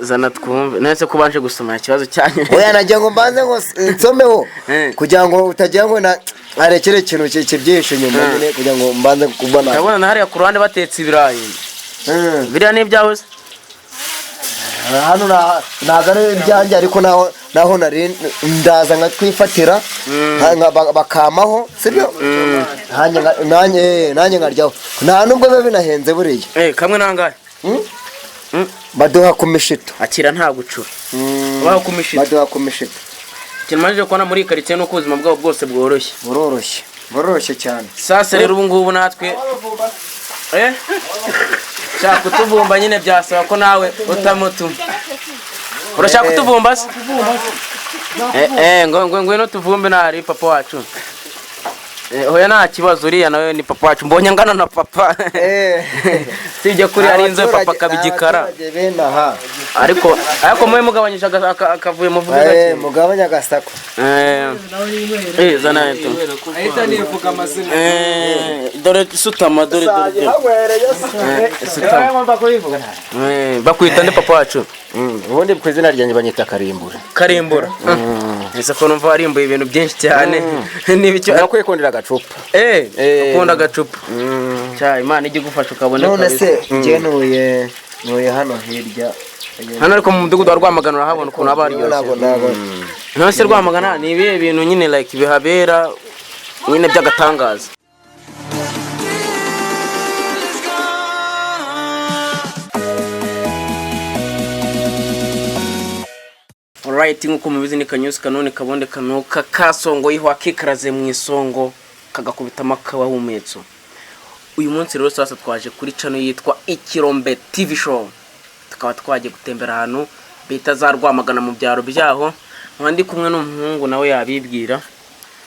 zana twumve nese kubanje gusoma ikibazo cyane oya najya ngo mbanze ngo nsomeho kugira ngo utagira ngo arekere ikintu kibyishe nyuma nyine kugira ngo mbanze kubona ndabona na hariya ku ruhande batetse ibirayi biriya ni ibyawe hano nagare ibyanjye ariko naho nari ndaza nka twifatira bakamaho sibyo nanjye ngaryaho nta nubwo biba binahenze buriya kamwe nangahe baduha ku mishito akira nta gucura baho ku mishito baduha ku mishito kimaje kubona muri karitsiye no kuzima bwabo bwose bworoshye cyane sasa rero ubu ngubu natwe shaka kutuvumba nyine byasaba ko nawe utamutuma urashaka kutuvumba se ngwino tuvumbe nari papa wacu hoya nta kibazo uriya nawe ni papa wacu mbonye ngana na papa sijya kuri arinze papa kabigikara ariko mwe mugabanyisha akavuye muvuga mugabanya gasako zana eto ahita nivuga amazina dore sutama dore sutama bakwita nde papa wacu ubundi ku izina ryanjye banyita Karimbura ese ko numva warimbuye ibintu byinshi cyane n'ibicyo nakwikundira agacupa ukunda agacupa cya Imana ijye gufasha ukabona none se njye nuye hano hirya hano ariko mu mudugudu wa Rwamagana urahabona ukuntu aba ari none se Rwamagana ni ibihe bintu nyine like bihabera nyine by'agatangaza Alright nkuko mubizi ni Kanyusi Kanone Kabonde Kanuka kasongo yiho akikaraze mu isongo kagakubita makawa humetso. Uyu munsi rero sasa twaje kuri channel yitwa Ikirombe TV show. Tukaba twaje gutembera hano bita za Rwamagana mu byaro byaho. Mwandi kumwe n'umuhungu nawe yabibwira.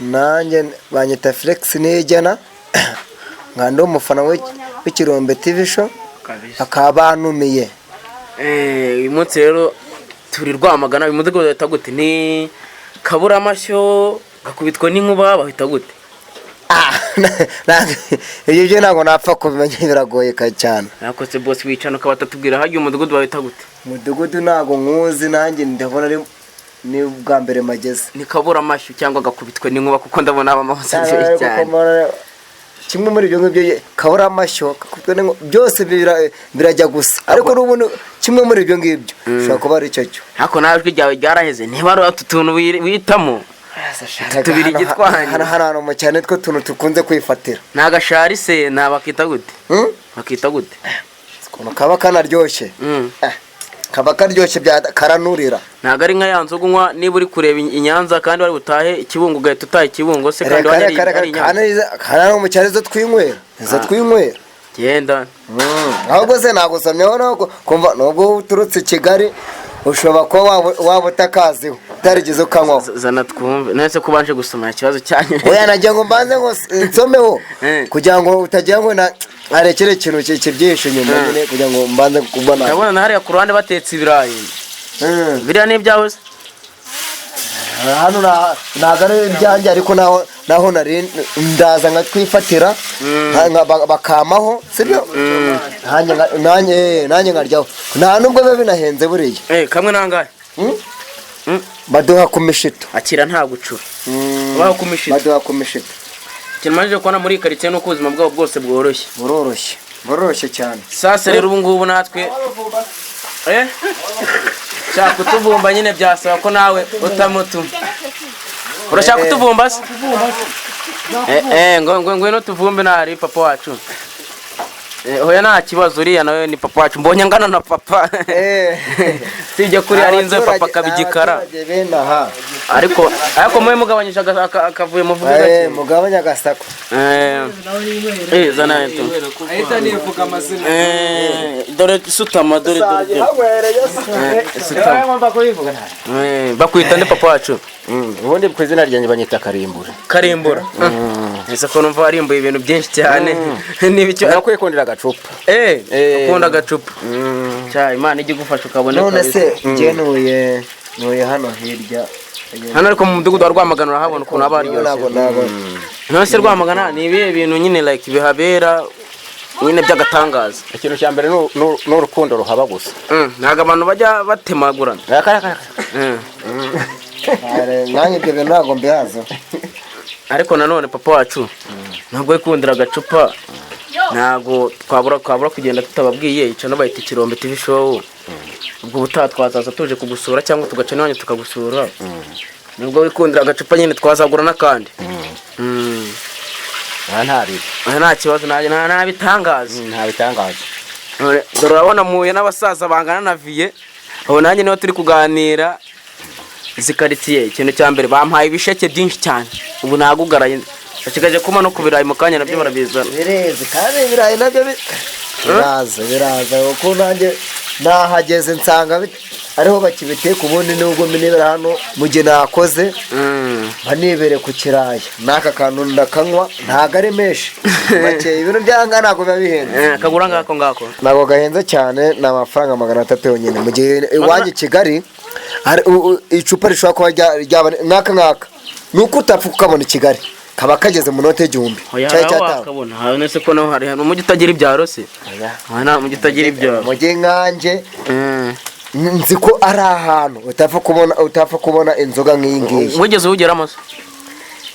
Nanjye banyita Flex Nijana. Ngando umufana w'Ikirombe TV show. Akabanumiye. Uyu munsi rero turi Rwamagana bimudugo leta gute ni kabura amashyo gakubitwa n'inkuba bahita gute iyo ntago napfa kubimenya biragoye cyane nako se boss wicana ko batatubwira hagiye umudugudu bahita gute umudugudu ntago nkuzi nanjye ndabona ari ni bwa mbere mageze ni kabura amashyo cyangwa gakubitwa n'inkuba kuko ndabona abamahose cyane kimwe muri ibyo ngibyo kabura amashyo byose birajya gusa ariko n'ubundi kimwe muri ibyo ngibyo ushobora kuba ari cyo hako najwe ryawe ryaraheze niba ari utuntu witamo tubiri gitwanye hano mu cyane two tuntu tukunze kwifatira nagashari se nabakita gute bakita gute kaba kanaryoshye kaba karyoshye bya karanurira ntago ari nka yanzo gunywa niba uri kureba inyanza kandi wari butahe ikibungo gahita utahe ikibungo se kandi wari kana mu cyane zo twinywera genda ahubwo se nagusomyeho no kumva nubwo uturutse Kigali ushobora ko waba utakaziho utarigeze ukanywaho zana twumve nese kubanje gusoma ikibazo cyane oya najya ngo mbanze ngo nsomeho kugira ngo utagira ngo arekere ikintu kibyishe nyuma nyine kugira ngo mbanze kubona ndabona na hariya ku ruhande batetse ibirayi biriya ni ibyawe hano nagare ibyanjye ariko naho nari ndaza nka twifatira bakamaho sibyo nanjye ngaryaho nta nubwo biba binahenze buriya kamwe nangahe baduha ku mishito akira nta gucura baho ku mishito baduha ku mishito kimaje kubona muri karitsiye no kuzima bwabo bwose bworoshye cyane sasa rero ubu ngubu natwe shaka kutuvumba nyine byasaba ko nawe utamutuma urashaka kutuvumba se ngwino tuvumbe nari papa wacu hoya nta kibazo uriya nawe ni papa wacu mbonye ngana na papa sijya kuri arinze papa kabigikara ariko mwe mugabanyisha akavuye muvuga mugabanya gasako zana eto ahita nivuga amazina dore sutama dore sutama bakwita nde papa wacu ubundi ku izina ryanjye banyita Karimbura ese ko numva warimbuye ibintu byinshi cyane n'ibicyo nakwikundira agacupa ukunda agacupa cya Imana ijye gufasha ukabona none se njye nuye hano hirya hano ariko mu mudugudu wa Rwamagana urahabona ukuntu aba ari none se Rwamagana ni ibihe bintu nyine like bihabera nyine by'agatangaza. ikintu cya mbere n'urukundo ruhaba gusa. Ntabwo abantu bajya batemagurana. nanjye ibyo bintu ntabwo mbihaza. Ariko nanone papa wacu ntabwo yikundira agacupa, ntabwo twabura kugenda tutababwiye. Icano bayita Ikirombe TV show. Ubwo ubutaha twazaza tuje kugusura cyangwa tugaca n'iwanyu tukagusura. Nubwo wikundira agacupa nyine twazagura n'akandi. Nta kibazo, nta bitangaza. Dore urabona muye n'abasaza bangana na Vie, abo nanjye niho turi kuganira. Izi quartier ikintu cya mbere bampaye ibisheke byinshi cyane, ubu nagugaraye akigaje kuma no kubirayi mu kanya nabyo barabizana. Bireze kandi ibirayi nabyo biraza uko nanjye nahageze nsanga ariho bakibiteka. Ubundi nubwo minibera hano mu gihe nakoze banibere ku kirayi n'aka kantu ndakanywa ntago ari menshi make. Ibintu byanga ntago biba bihenze. Kagura ngako ntago gahenze cyane, ni amafaranga 300 yonyine. Mu gihe iwanjye Kigali icupa rishobora kuba ryaba nk'aka nuko utapfa kukabona i Kigali kaba kageze mu note 1000 cyangwa cyatanga. Hano se ko naho hari umujyi utagira ibyaro se. Nta mujyi utagira ibyaro. Mujye nkanje nzi ko ari ahantu utapfa kubona inzoga nk'iyi ngiyi. Wigeze ugeramo se?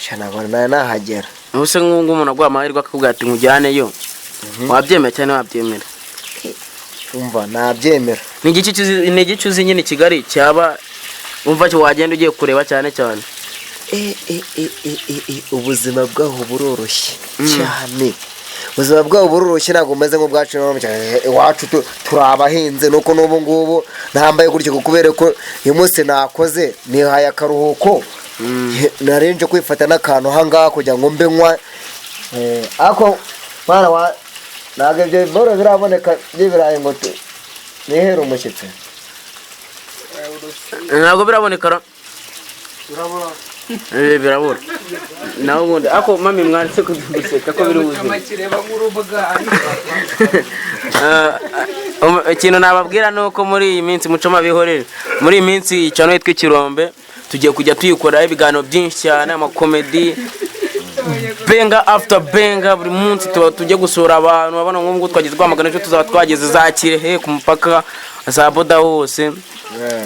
Cyane abona nahagera. Ubuse nk'umuntu agwa amahirwe akakubwira ati nkujyaneyo, wabyemera cyane wabyemera? Umva nabyemera. Ni igiki uzi nyine Kigali cyaba umva cyo wagenda ugiye kureba cyane cyane? Ubuzima bwaho buroroshye cyane. Ubuzima bwaho buroroshye ntabwo umeze nk'ubwacu iwacu turi abahinze. Nuko n'ubu ngubu ntambaye gutyo kubera ko uyu munsi nakoze nihaye akaruhuko, narenje kwifata n'akantu hangaha kugira ngo mbe nywa. Ako mwana wa ntabwo ibyo boro biraboneka by'ibirayi ngo nihere umushyitsi. Ntabwo biraboneka birabura nawe ubundi. Ako mami mwanditse kuduseka ko biri ubuzima. Ikintu nababwira ni uko muri iyi minsi mucoma bihorere, muri iyi minsi icano yitwa Ikirombe tugiye kujya tuyikoraho ibiganiro byinshi cyane, amakomedi benga after benga. Buri munsi tujye gusura abantu. Babona nk'ubwo twagize rwamagana cyo tuzaba twageze za Kirehe ku mupaka za boda hose.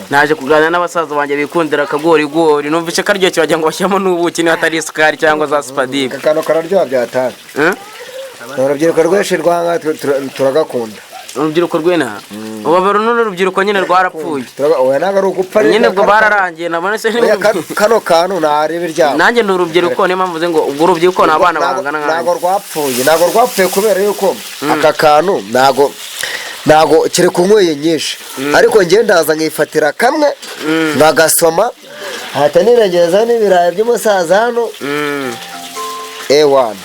Naje kuganira n'abasaza banjye bikundira akagori. Numvise karyo cyagira ngo bashyamo n'ubuki ni hatari isukari cyangwa za Spadibe. Kakano kararyoha byatanga. Urubyiruko rwinshi rwanga turagakunda. Urubyiruko rwena ubabero n'urubyiruko nyine rwarapfuye. Oya naga rugupfa nyine bwo bararangiye nabone se kano kantu narebe ryabo. Nanjye ndurubyiruko niyo mpamvuze ngo ubwo urubyiruko nabana bangana nka. Nago rwapfuye kubera yuko aka kantu nago kire kunyweye nyinshi. Ariko ngiye ndaza nkifatira kamwe ngagasoma hata nirengeza n'ibirayi by'umusaza hano. Ewana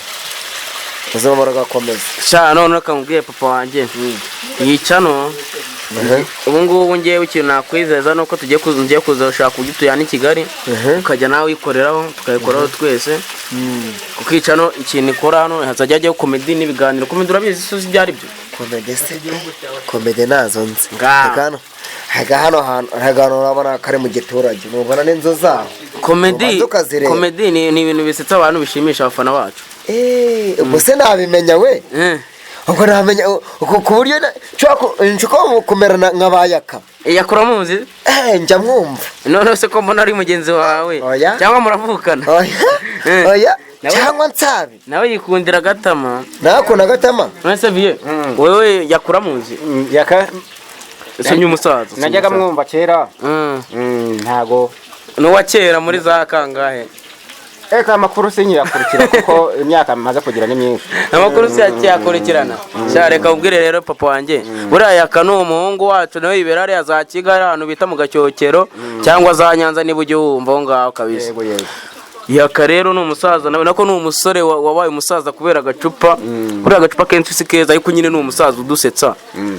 uzaba ragakomeza sha none akamubwiye papa wanjye yicano. Ubu ngubu ngiye ikintu nakwizeza nuko tugiye kuzashaka uburyo tuyana i Kigali ukajya nawe wikoreraho tukayikoraho twese. Kukicano ikintu ikora hano hazajya ajyaho komedi n'ibiganiro. Komedi urabizi se byari byo? Komedi nazo nzi hano urabona kare mu giturage mubona n'inzu zaho. Komedi ni ibintu bisetsa abantu bishimisha abafana bacu. Ubwo se nabimenya we. Ubwo namenya ku buryo nshoko kumera nk'abayaka. Yakura muzi? Njya mwumva. None se ko mbona ari mugenzi wawe cyangwa muravukana? Oya cyangwa nsabi. Nawe yikundira Gatama. Nakunda Gatama. Nese Vie wewe yakura muzi? Sonye umusaza. Najyaga mwumva kera. Ntago no wa kera muri za kangahe. Eka amakuru sinyakurikira kuko imyaka maze kugira ni myinshi. Amakuru cyakurikirana. Cyareka ubwire rero papa wanjye. Buriya yakano umuhungu wacu nawe iberare za Kigali ahantu bita mu Gacyokero cyangwa za Nyanza niba ujye wumva aho ngaho kabisa. Yaka rero ni umusaza nawe nako ni umusore wabaye umusaza kubera agacupa. Buriya agacupa kenshi si keza ariko nyine ni umusaza udusetsa.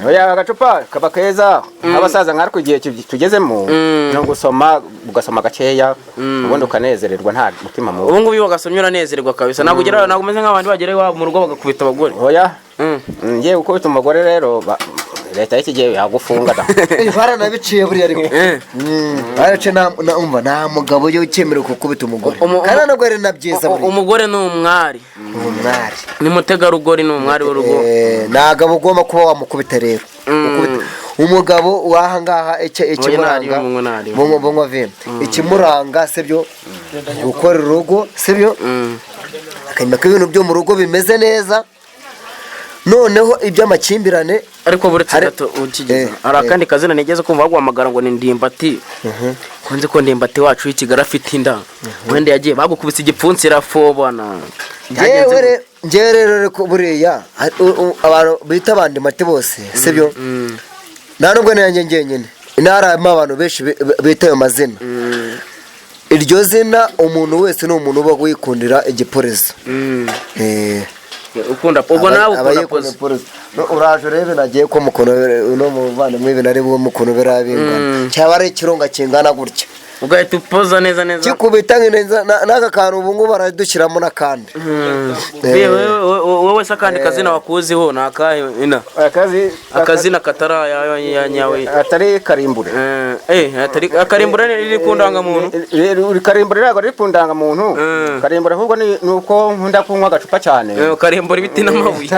Oya agacupa kaba keza abasaza nk'ariko igihe tugezemo no gusoma ugasoma gakeya ubundi ukanezererwa nta mutima mubi. Ubu ngubu iyo wagasomye uranezererwa kabisa. Ntabwo ugera ntabwo umeze nk'abandi bagere mu rugo bagakubita abagore. Oya ngiye gukubita umugore rero leta y'iki gihe yagufunga da. baranabiciye buriya ariko arace nta mugabo yo ukemera gukubita umugore kandi nabwo ari na byiza buriya. Umugore ni umwari, ni mutegarugori, ni umwari w'urugo. ntabwo ugomba kuba wamukubita rero. Umugabo wahangaha ikimuranga bumva vime ikimuranga sibyo gukora urugo sibyo akanyuma k'ibintu byo mu rugo bimeze neza. Noneho iby'amakimbirane ariko buretse gato ukigeza hari akandi kazina nigeze kumva baguhamagara ngo ni Ndimbati. Kunze ko Ndimbati wacu w'Ikigali afite inda wenda yagiye bagukubise igipfunsi rafobana. Njyewe rero buriya abantu bita Ndimbati bose sibyo nta nubwo nanjye ngenyine inarama abantu benshi bita ayo mazina. Iryo zina umuntu wese ni umuntu uba wikundira igipolisi. Ukunda ubwo nawe ukunda polisi. Uraje rebe nagiye ko mukono no muvandimwe ibintu ari mukono birabingana cyaba ari ikirunga kingana gutya ugahita upoza neza kikubita neza n'aka kantu ubu ngubu baradushyiramo n'akandi. Wowe se akandi kazina wakuziho ni akahe ina akazina katara nyawe atari Karimbure. atari Karimbure riri ku ndangamuntu. Karimbure ntabwo riri ku ndangamuntu. Karimbure ahubwo ni uko nkunda kunywa agacupa cyane. Karimbure ibiti n'amabuye.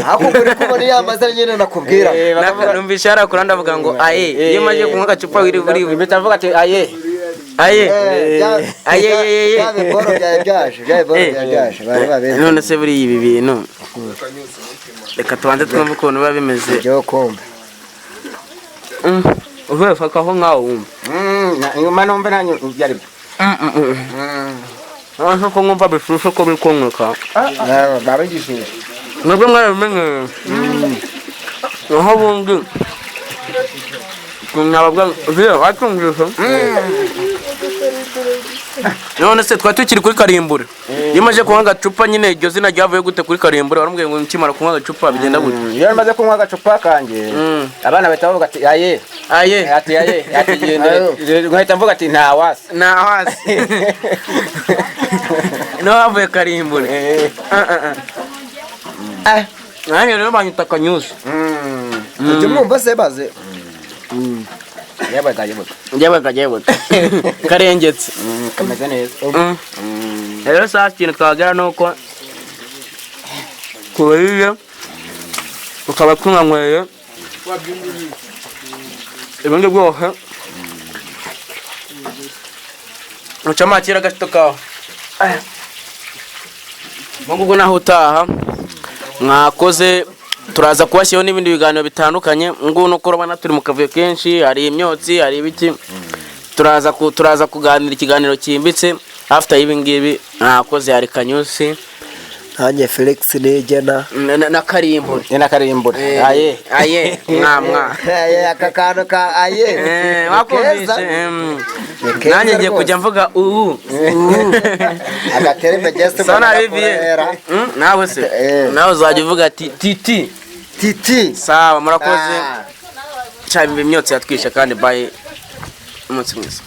Ako kuri kubona yamaze nyine nakubwira. Numvise yarakura ndavuga ngo iyo maje kunywa agacupa wiri bitavuga ati aye boro byaje bari babeze. None se buri ibi bintu reka tubanze twumve ukuntu biba bimeze. Cyo kombe uvuye fakaho nkaho wumva nyuma nombe nanyu byari nko nkumva bishusho ko bikonka babigishije nabwo mwarabimenye aho bundi nababwa vyo watumvise. None se twari tukiri kuri Karimbure iyo maje kunywa agacupa nyine iryo zina ryavuye gute kuri Karimbure warambwiye ngo nkimara kunywa agacupa bigenda gute? Iyo maze kunywa agacupa kanje abana bahita bavuga ati ati gende ngahita mvuga ati nta wasi no havuye Karimbure. Nani rero banyita Kanyusi. Ujye mwumva se baze yabaga karengetse kameze neza. Rero saa kintu twagera nuko kubariye ukaba kunanyweye ibindi bwose ucamakira agashito kawe ubwo naho utaha mwakoze. Turaza kubashyiraho n'ibindi biganiro bitandukanye ngubu nuko urabona turi mu kavuyo kenshi hari imyotsi hari ibiki turaza kuganira ikiganiro cyimbitse after ibi ngibi mwakoze. Hari Kanyusi nanjye Felix Nigena na Karimbure mwamwa aka kantu ka wakumvise nanjye ngiye kujya mvuga agatereme geste nawe se nawe uzajya uvuga titi sawa. Murakoze cyane imyotsi yatwisha kandi bye umunsi mwiza.